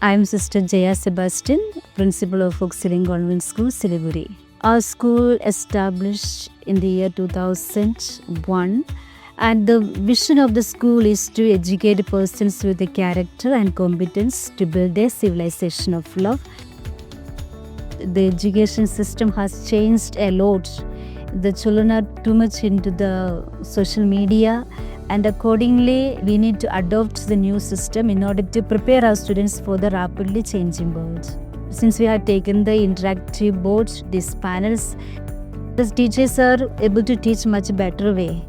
I am Sister Jaya Sebastian, Principal of Auxilium Convent School, Siliguri. Our school established in the year 2001, and the vision of the school is to educate persons with the character and competence to build a civilization of love. The education system has changed a lot. The children are too much into the social media, and accordingly we need to adopt the new system in order to prepare our students for the rapidly changing world. Since we have taken the interactive boards, these panels, the teachers are able to teach much better way.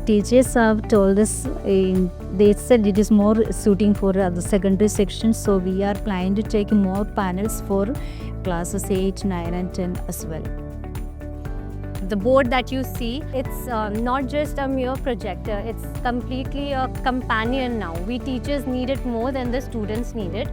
Teachers have told us, they said it is more suiting for the secondary section, so we are planning to take more panels for classes 8, 9 and 10 as well. The board that you see, it's not just a mere projector, it's completely a companion now. We teachers need it more than the students need it.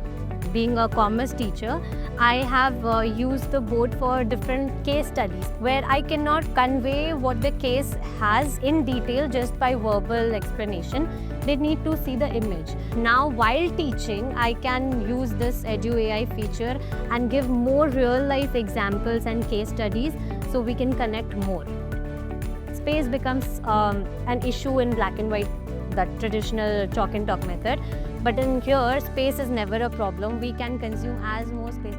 Being a commerce teacher, I have used the board for different case studies where I cannot convey what the case has in detail just by verbal explanation. They need to see the image. Now while teaching, I can use this EduAI feature and give more real life examples and case studies so we can connect more. Space becomes an issue in black and white, that traditional chalk and talk method. But in here, space is never a problem. We can consume as more space.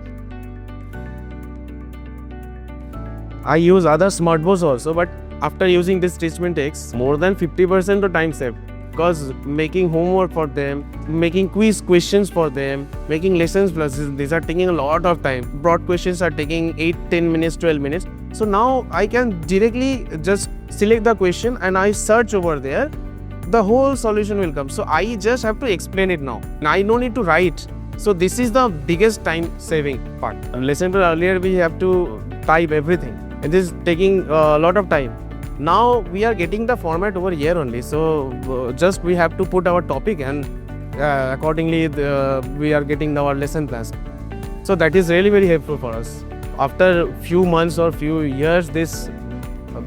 I use other smart boards also, but after using this Teachmint takes more than 50% of time saved. Because making homework for them, making quiz questions for them, making lessons pluses, these are taking a lot of time. Broad questions are taking 8, 10 minutes, 12 minutes. So now I can directly just select the question and I search over there. The whole solution will come. So I just have to explain it now. I don't need to write. So this is the biggest time saving part. Lesson earlier we have to type everything. It is taking a lot of time. Now we are getting the format over here only. So just we have to put our topic and accordingly we are getting our lesson plans. So that is really very helpful for us. After few months or few years, this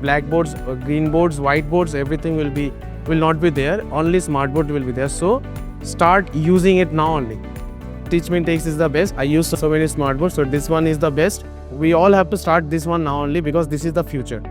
blackboards, green boards, whiteboards, everything will not be there. Only smartboard will be there. So start using it now only. Teachmint is the best. I use so many smartboards, so this one is the best. We all have to start this one now only because this is the future.